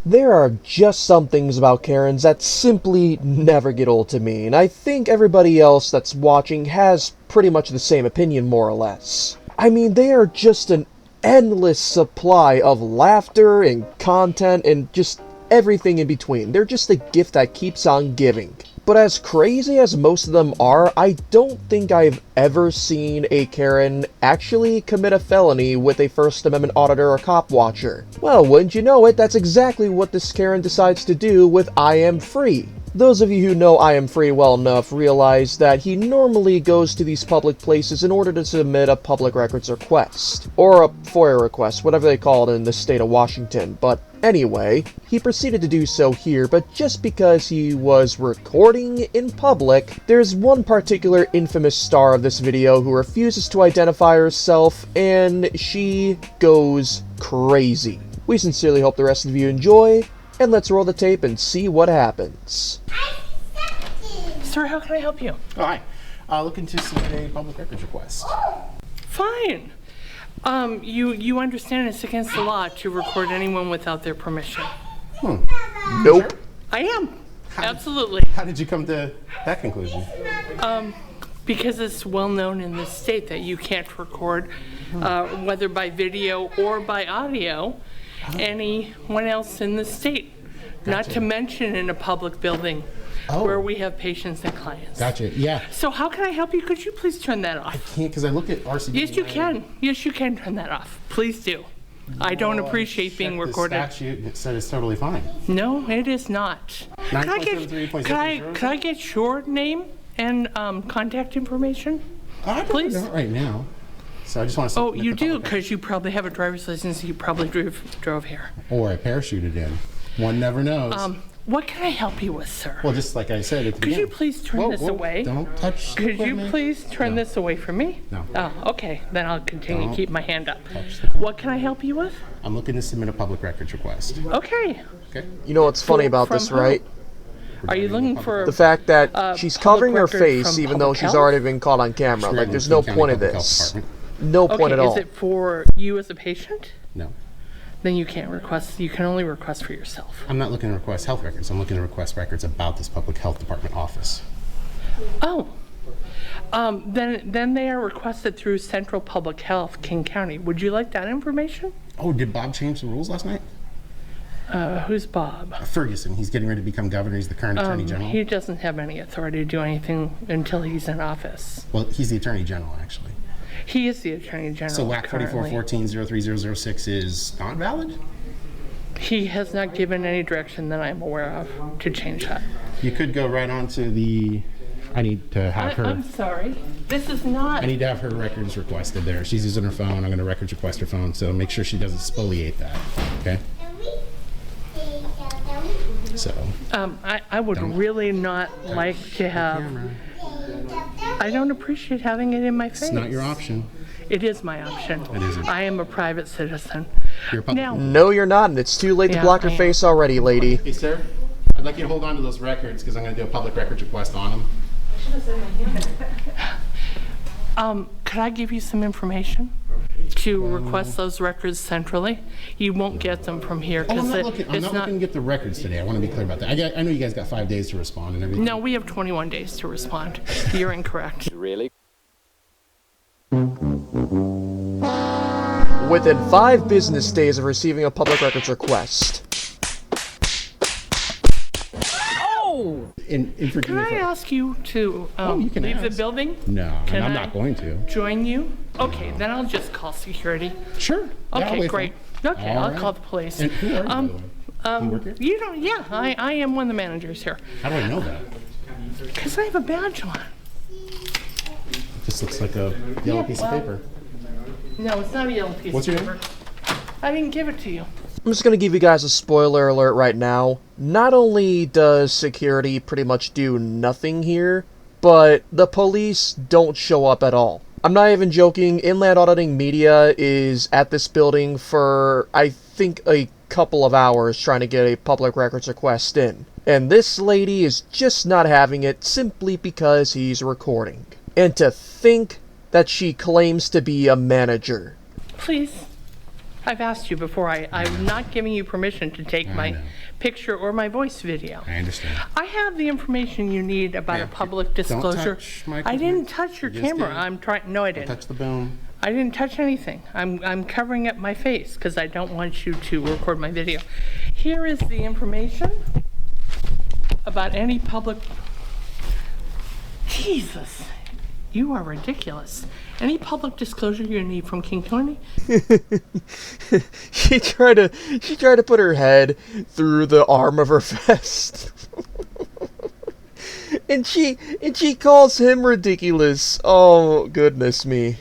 There are just some things about Karens that simply never get old to me, and I think everybody else that's watching has pretty much the same opinion, more or less. I mean, they are just an endless supply of laughter and content and just everything in between. They're just a gift that keeps on giving. But as crazy as most of them are, I don't think I've ever seen a Karen actually commit a felony with a First Amendment auditor or cop watcher. Well, wouldn't you know it, that's exactly what this Karen decides to do with I Am Free. Those of you who know I Am Free well enough realize that he normally goes to these public places in order to submit a public records request, or a FOIA request, whatever they call it in the state of Washington, but anyway, he proceeded to do so here, but just because he was recording in public, there's one particular infamous star of this video who refuses to identify herself, and she goes crazy. We sincerely hope the rest of you enjoy, and let's roll the tape and see what happens. Sir, how can I help you? Oh, hi. Looking to submit a public records request. Fine. You understand it's against the law to record anyone without their permission. Nope. I am. Absolutely. How did you come to that conclusion? Because it's well known in this state that you can't record, whether by video or by audio, anyone else in the state. Gotcha. Not to mention in a public building where we have patients and clients. Gotcha, yeah. So how can I help you? Could you please turn that off? I can't because I looked at RCW. Yes, you can. Yes, you can turn that off. Please do. I don't appreciate being recorded. The statute it said it's totally fine. No, it is not. Can I get your name and contact information? I please? don't know right now. So I just want to. Oh, you do, because you probably have a driver's license. You probably drove here. Or I parachuted in. One never knows. What can I help you with, sir? Well, just like I said at the Could you beginning. please turn this away? Don't touch the Could you equipment. please turn this away from me? No. Oh, okay. Then I'll continue to keep my hand up. Touch the equipment. What can I help you with? I'm looking to submit a public records request. Okay. Okay. You know what's funny about From this, who? right? Are you looking for The fact that she's covering her public record face from even though public she's health? already been caught on camera. Like, there's no point of this. No point at all. Is it for you as a patient? No. Then you can't request. You can only request for yourself. I'm not looking to request health records. I'm looking to request records about this public health department office. Oh. Then they are requested through Central Public Health, King County. Would you like that information? Oh, did Bob change the rules last night? Who's Bob? Ferguson. He's getting ready to become governor. He's the current attorney general. He doesn't have any authority to do anything until he's in office. Well, he's the attorney general, actually. He is the attorney general. So WAC currently. 4414-03006 is not valid? He has not given any direction that I'm aware of to change that. You could go right on to the... I need to have her... I'm sorry. This is not... I need to have her records requested there. She's using her phone. I'm going to records request her phone, so make sure she doesn't spoliate that, okay? So... I would really not like to have... I don't appreciate having it in my face. It's not your option. It is my option. It isn't. I am a private citizen. You're a public. Now, No, you're not, and it's too late to Yeah, block your I am. face already, lady. Hey, sir. I'd like you to hold on to those records because I'm going to do a public records request on them. could I give you some information to request those records centrally? You won't get them from here Oh, I'm because not looking to get the records today. I want to be clear about that. I know you guys got 5 days to respond and everything. No, we have 21 days to respond. You're incorrect. Really? Within 5 business days of receiving a public records request. And forgive Can me I for- ask you to you can leave the ask. building? No, Can I'm I not going to. Join you? Okay, then I'll just call security. Sure. Yeah, I'll Okay, wait for great. you. Okay, All I'll right. call the police. And who are you, by the way? You work here? You don't, yeah, I am one of the managers here. How do I know that? Because I have a badge on. This looks like a yellow piece of paper. No, it's not a yellow piece What's of your paper. name? I didn't give it to you. I'm just gonna give you guys a spoiler alert right now. Not only does security pretty much do nothing here, but the police don't show up at all. I'm not even joking, Inland Auditing Media is at this building for, I think, a couple of hours trying to get a public records request in. And this lady is just not having it simply because he's recording. And to think that she claims to be a manager. Please, I've asked you before. I'm not giving you permission to take I my know. picture or my voice video. I understand. I have the information you need about Yeah, a public disclosure. touch my I didn't touch your You just camera. did. I'm trying. No, I Don't didn't. touch the boom. I didn't touch anything. I'm covering up my face because I don't want you to record my video. Here is the information about any public. Jesus, you are ridiculous. Any public disclosure you need from King County? She tried to put her head through the arm of her vest. And she calls him ridiculous. Oh, goodness me.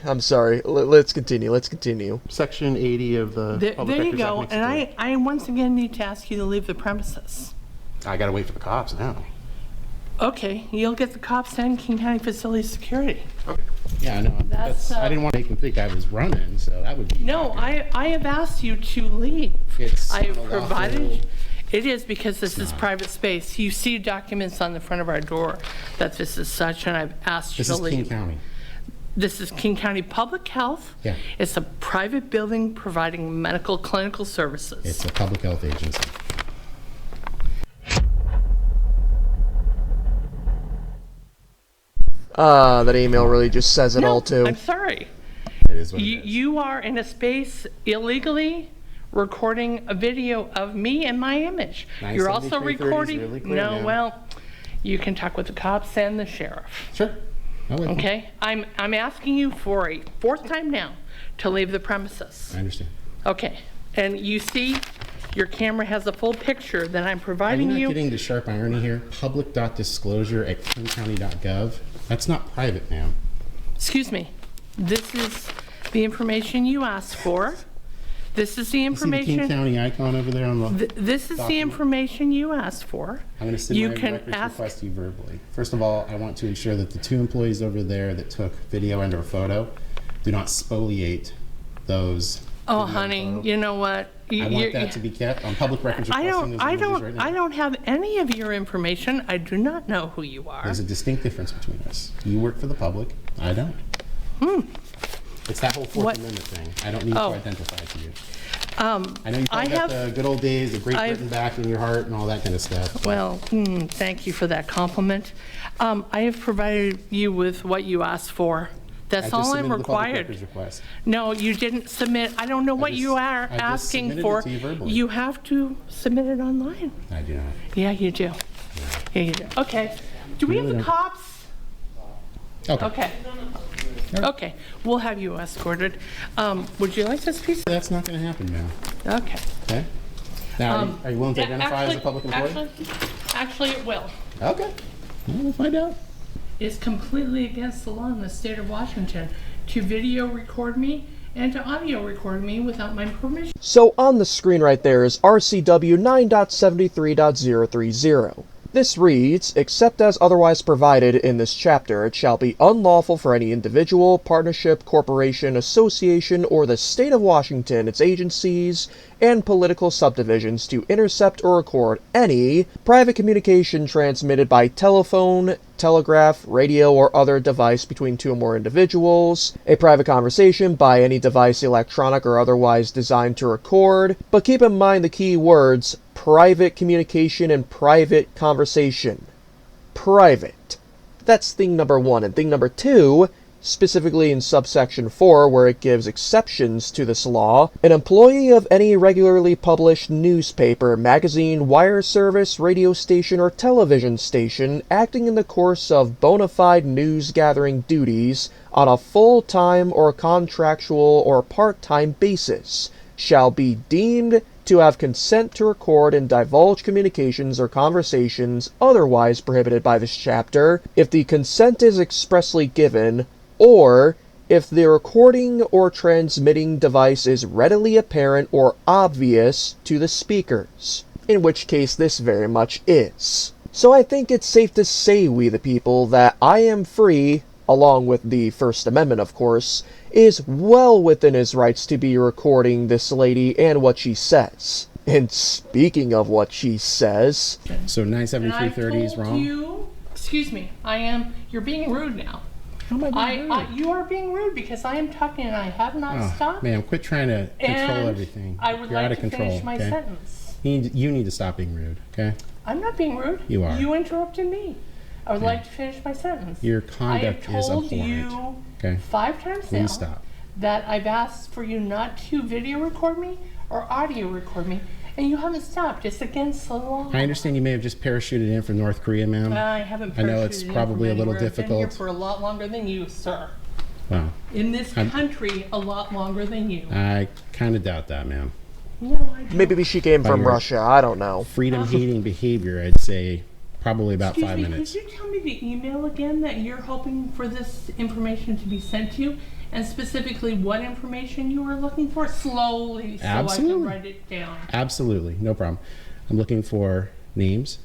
I'm sorry. Let's continue. Section 80 of the There Public you Records go. Act makes And it I once again need to ask you to leave the premises. clear. I gotta wait for the cops now. Okay, you'll get the cops and King County Facility Security. Yeah, I know. That's, I didn't want to make them think I was running, so that would be. No, I have asked you to leave. It's I have unlawful. provided, it is because this is private space. You see documents on the front of our door that this is such, and I've asked you This to is King leave. County. This is King County Public Health. Yeah. It's a private building providing medical clinical services. It's a public health agency. That email really just says it all, too. I'm sorry. It is what it is. You are in a space illegally recording a video of me and my image. You're also 97330 is recording. really clear, No, ma'am. well, you can talk with the cops and the sheriff. Sure. I'll wait. Okay? I'm asking you for a fourth time now to leave the premises. I understand. Okay. And you see, your camera has a full picture that I'm Are you providing not you. getting the sharp irony here? Public.disclosure@kingcounty.gov. That's not private, ma'am. Excuse me. This is the information you asked for. This is the You see the information. King County icon over there on the. This is the document? information you asked for. I'm going to send You my can records ask. request to you verbally. First of all, I want to ensure that the 2 employees over there that took video and/or photo do not spoliate those. Oh, video and honey, photo. you know what? I want that to be kept on public records. I requesting don't. those I images don't. right now. I don't have any of your information. I do not know who you are. There's a distinct difference between us. You work for the public. I don't. It's that whole Fourth What? Amendment thing. I don't need Oh. to identify to you. I I know you probably got have. the good old days of Great I've- Britain back in your heart and all that kind of stuff. Well, thank you for that compliment. I have provided you with what you asked for. That's I just all I'm submitted the public required. records request. No, you didn't submit. I don't know what you are I just asking submitted it for. to you verbally. You have to submit it online. I do not. Yeah, you do. Yeah, you do. Okay. Do we have Really the don't. cops? Okay. Okay, we'll have you escorted. Would you like this piece? That's not going to happen, ma'am. Okay. Okay? Now, are you willing to Yeah, identify as a public employee? Actually, it will. Okay. Well, we'll find out. It's completely against the law in the state of Washington to video record me and to audio record me without my permission. So on the screen right there is RCW 9.73.030. This reads, except as otherwise provided in this chapter, it shall be unlawful for any individual, partnership, corporation, association, or the state of Washington, its agencies, and political subdivisions to intercept or record any private communication transmitted by telephone, telegraph, radio, or other device between 2 or more individuals, a private conversation by any device electronic or otherwise designed to record, but keep in mind the key words, private communication and private conversation. Private. That's thing number 1. And thing number 2, specifically in subsection 4, where it gives exceptions to this law, an employee of any regularly published newspaper, magazine, wire service, radio station, or television station acting in the course of bona fide news gathering duties on a full-time or contractual or part-time basis shall be deemed to have consent to record and divulge communications or conversations otherwise prohibited by this chapter if the consent is expressly given, or if the recording or transmitting device is readily apparent or obvious to the speakers, in which case this very much is. So I think it's safe to say, we the people, that I am free, along with the First Amendment of course, is well within his rights to be recording this lady and what she says. And speaking of what she says, So And I've 97330 is told wrong? you, excuse me, you're being rude now. How am I being rude? You are being rude because I am talking and I have not Oh, stopped. ma'am, quit trying to control And everything. I would You're out like of to control. finish my okay? sentence. You need to stop being rude. Okay. I'm not being rude. You are. You interrupted me. I would like to finish my sentence. Your conduct I have is told abhorrent. you Okay. 5 times now Please stop. that I've asked for you not to video record me or audio record me, and you haven't stopped. It's against the law. I understand you may have just parachuted in from North Korea, ma'am. I haven't. I know it's parachuted in probably from a little anywhere. I've been here difficult. for a lot longer than you, sir. Wow. In this country, a lot longer than you. I kind of doubt that, ma'am. No, I don't. Maybe she came from your- Russia, I don't know. Freedom-hating behavior, I'd say probably about Excuse 5 me, minutes. could you tell me the email again that you're hoping for this information to be sent to, and specifically what information you are looking for? Slowly, so I Absolutely. can write it down. Absolutely, no problem. I'm looking for names.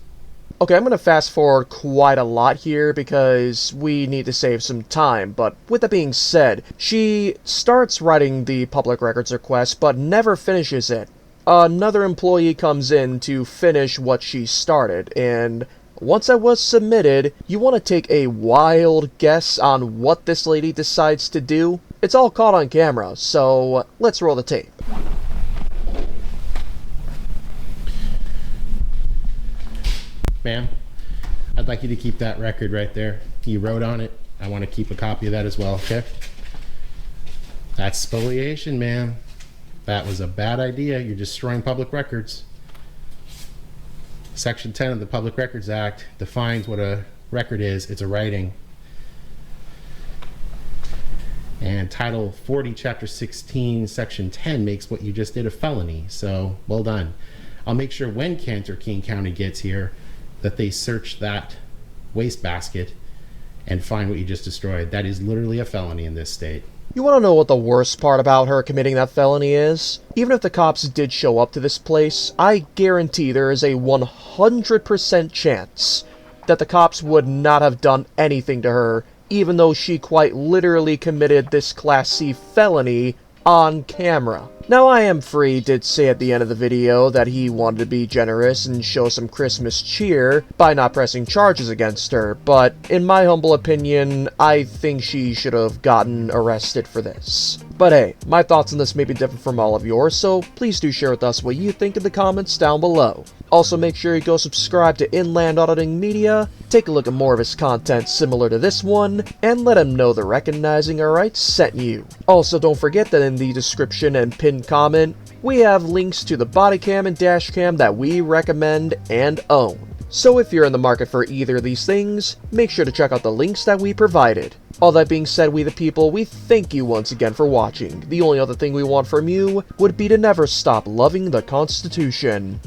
Okay, I'm going to fast forward quite a lot here because we need to save some time, but with that being said, she starts writing the public records request but never finishes it. Another employee comes in to finish what she started, and once that was submitted, you want to take a wild guess on what this lady decides to do? It's all caught on camera, so let's roll the tape. Ma'am, I'd like you to keep that record right there. You wrote on it. I want to keep a copy of that as well, okay? That's spoliation, ma'am. That was a bad idea. You're destroying public records. Section 10 of the Public Records Act defines what a record is. It's a writing. And Title 40, Chapter 16, Section 10 makes what you just did a felony. So, well done. I'll make sure when Kent or King County gets here that they search that wastebasket and find what you just destroyed. That is literally a felony in this state. You want to know what the worst part about her committing that felony is? Even if the cops did show up to this place, I guarantee there is a 100% chance that the cops would not have done anything to her, even though she quite literally committed this Class C felony on camera. Now, I Am Free did say at the end of the video that he wanted to be generous and show some Christmas cheer by not pressing charges against her, but in my humble opinion, I think she should have gotten arrested for this. But hey, my thoughts on this may be different from all of yours, so please do share with us what you think in the comments down below. Also, make sure you go subscribe to Inland Auditing Media, take a look at more of his content similar to this one, and let him know the Recognizing Our Rights sent you. Also, don't forget that in the description and pinned comment, we have links to the body cam and dash cam that we recommend and own. So if you're in the market for either of these things, make sure to check out the links that we provided. All that being said, we the people, we thank you once again for watching. The only other thing we want from you would be to never stop loving the Constitution.